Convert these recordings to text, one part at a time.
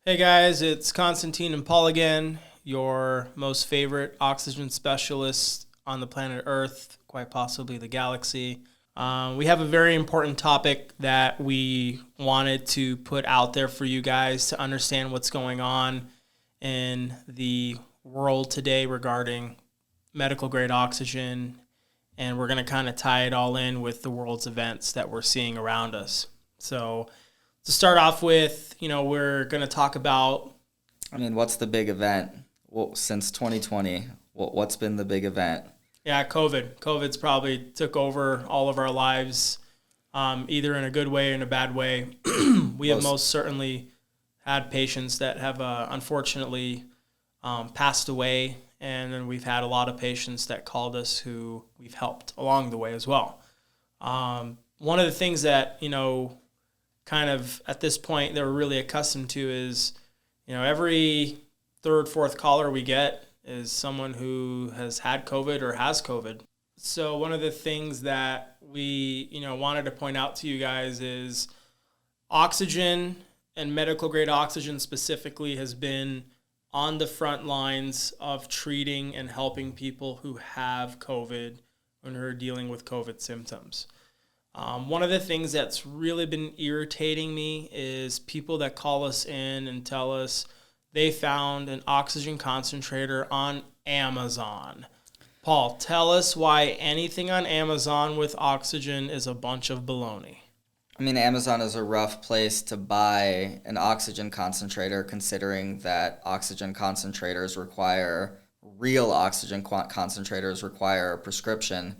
Hey guys, it's Konstantin and Paul again, your most favorite oxygen specialists on the planet Earth, quite possibly the galaxy. We have a very important topic that we wanted to put out there for you guys to understand what's going on in the world today regarding medical grade oxygen, and we're going to kind of tie it all in with the world's events that we're seeing around us. So to start off with, we're going to talk about... what's the big event? Well, since 2020, what's been the big event? Yeah, COVID. COVID's probably took over all of our lives, either in a good way or in a bad way. We have most certainly had patients that have unfortunately passed away, and then we've had a lot of patients that called us who we've helped along the way as well. One of the things that, kind of at this point they're really accustomed to is, every third, fourth caller we get is someone who has had COVID or has COVID. So one of the things that we, wanted to point out to you guys is oxygen and medical grade oxygen specifically has been on the front lines of treating and helping people who have COVID and who are dealing with COVID symptoms. One of the things that's really been irritating me is people that call us in and tell us they found an oxygen concentrator on Amazon. Paul, tell us why anything on Amazon with oxygen is a bunch of baloney. Amazon is a rough place to buy an oxygen concentrator, considering that real oxygen concentrators require a prescription.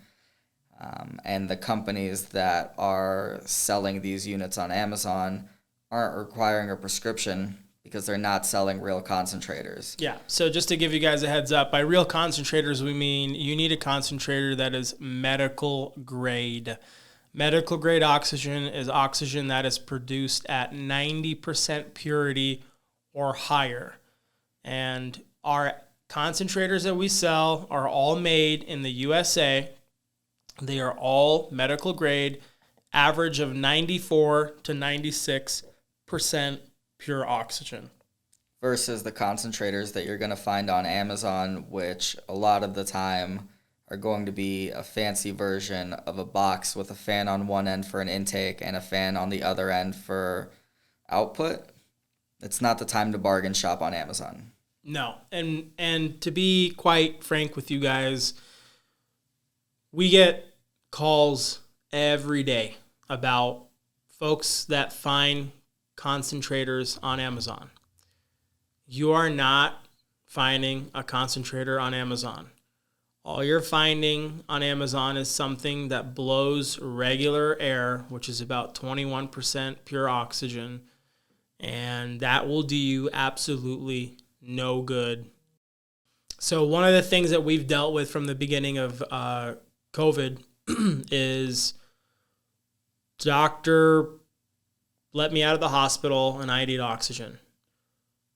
And the companies that are selling these units on Amazon aren't requiring a prescription because they're not selling real concentrators. Yeah, so just to give you guys a heads up, by real concentrators, we mean you need a concentrator that is medical grade. Medical grade oxygen is oxygen that is produced at 90% purity or higher. And our concentrators that we sell are all made in the USA. They are all medical grade, average of 94 to 96% pure oxygen. Versus the concentrators that you're going to find on Amazon, which a lot of the time are going to be a fancy version of a box with a fan on one end for an intake and a fan on the other end for output. It's not the time to bargain shop on Amazon. No, and to be quite frank with you guys, we get calls every day about folks that find concentrators on Amazon. You are not finding a concentrator on Amazon. All you're finding on Amazon is something that blows regular air, which is about 21% pure oxygen, and that will do you absolutely no good. So one of the things that we've dealt with from the beginning of COVID is doctor let me out of the hospital and I need oxygen.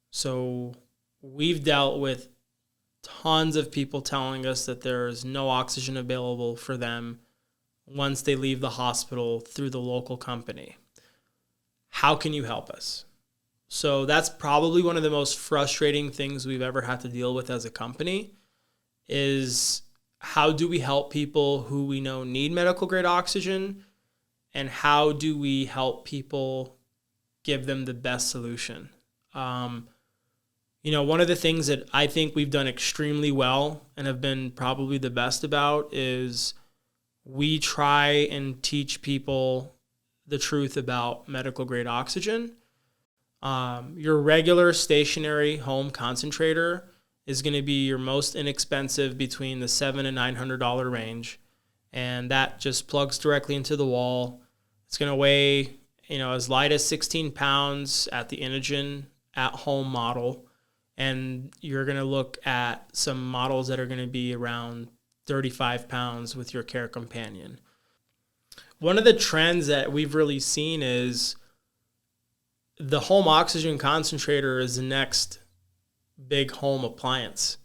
So we've dealt with tons of people telling us that there is no oxygen available for them once they leave the hospital through the local company. How can you help us? So that's probably one of the most frustrating things we've ever had to deal with as a company is how do we help people who we know need medical grade oxygen, and how do we help people give them the best solution? One of the things that I think we've done extremely well and have been probably the best about is we try and teach people the truth about medical grade oxygen. Your regular stationary home concentrator is going to be your most inexpensive between the $700 and $900 range. And that just plugs directly into the wall. It's going to weigh, as light as 16 pounds at the Inogen at-home model. And you're going to look at some models that are going to be around 35 pounds with your Care Companion. One of the trends that we've really seen is the home oxygen concentrator is the next big home appliance.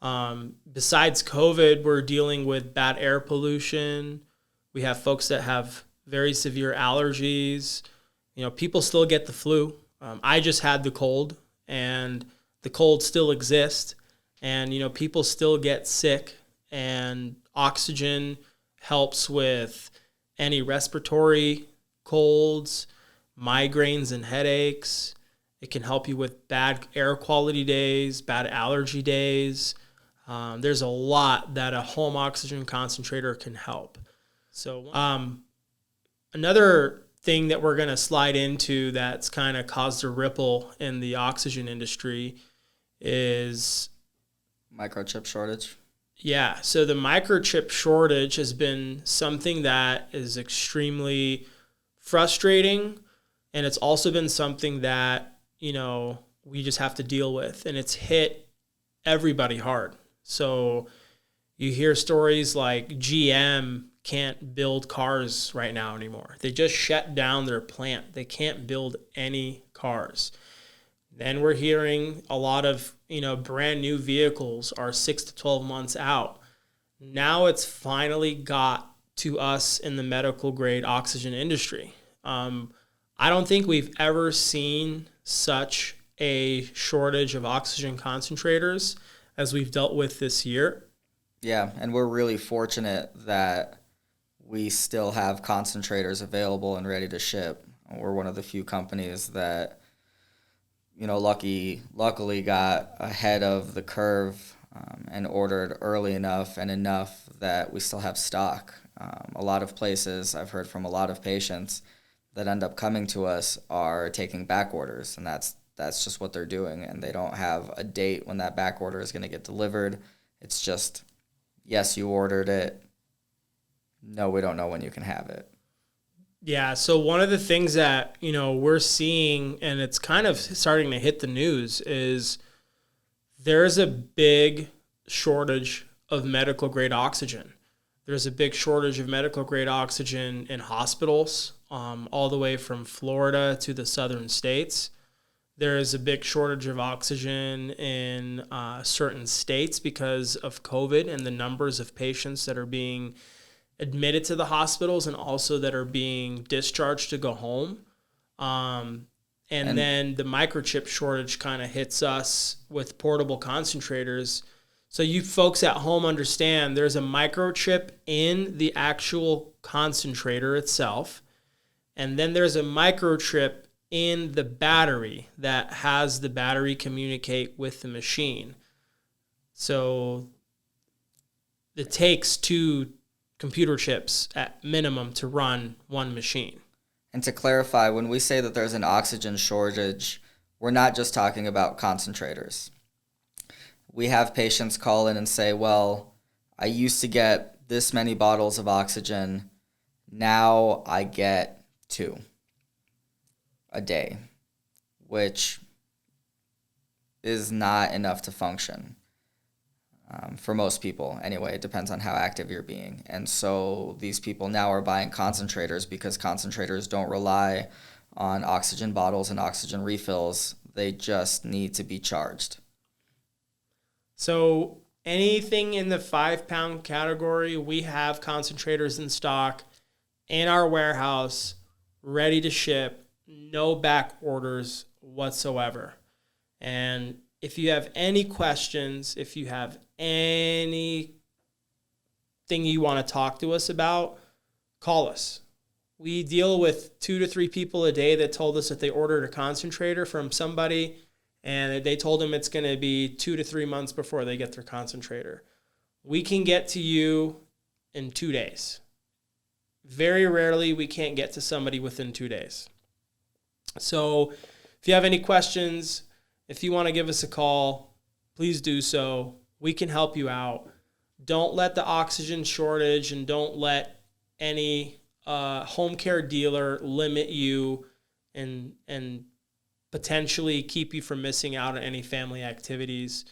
Besides COVID, we're dealing with bad air pollution. We have folks that have very severe allergies. People still get the flu. I just had the cold, and the cold still exists, and people still get sick, and oxygen helps with any respiratory colds, migraines and headaches. It can help you with bad air quality days, bad allergy days. There's a lot that a home oxygen concentrator can help. So another thing that we're going to slide into that's kind of caused a ripple in the oxygen industry is microchip shortage. Yeah, so the microchip shortage has been something that is extremely frustrating, and it's also been something that, we just have to deal with, and it's hit everybody hard. So you hear stories like GM can't build cars right now anymore. They just shut down their plant. They can't build any cars. Then we're hearing a lot of, brand new vehicles are 6 to 12 months out. Now it's finally got to us in the medical grade oxygen industry. I don't think we've ever seen such a shortage of oxygen concentrators as we've dealt with this year. Yeah, and we're really fortunate that we still have concentrators available and ready to ship. We're one of the few companies that, luckily got ahead of the curve and ordered early enough that we still have stock. A lot of places, I've heard from a lot of patients that end up coming to us are taking back orders, and that's just what they're doing, and they don't have a date when that back order is going to get delivered. It's just, yes, you ordered it. No, we don't know when you can have it. Yeah, so one of the things that, we're seeing, and it's kind of starting to hit the news, is there's a big shortage of medical grade oxygen. There's a big shortage of medical grade oxygen in hospitals, all the way from Florida to the southern states. There is a big shortage of oxygen in certain states because of COVID and the numbers of patients that are being admitted to the hospitals and also that are being discharged to go home. And then the microchip shortage kind of hits us with portable concentrators. So you folks at home understand there's a microchip in the actual concentrator itself. And then there's a microchip in the battery that has the battery communicate with the machine. So it takes 2 computer chips at minimum to run one machine. And to clarify, when we say that there's an oxygen shortage, we're not just talking about concentrators. We have patients call in and say, well, I used to get this many bottles of oxygen. Now I get 2 a day, which is not enough to function. For most people, anyway. It depends on how active you're being. And so these people now are buying concentrators because concentrators don't rely on oxygen bottles and oxygen refills. They just need to be charged. So anything in the 5-pound category, we have concentrators in stock in our warehouse, ready to ship, no back orders whatsoever. And if you have any questions, if you have anything you want to talk to us about, call us. We deal with 2 to 3 people a day that told us that they ordered a concentrator from somebody and they told them it's going to be 2 to 3 months before they get their concentrator. We can get to you in 2 days. Very rarely we can't get to somebody within 2 days. So if you have any questions, if you want to give us a call, please do so. We can help you out. Don't let the oxygen shortage and don't let any home care dealer limit you and potentially keep you from missing out on any family activities.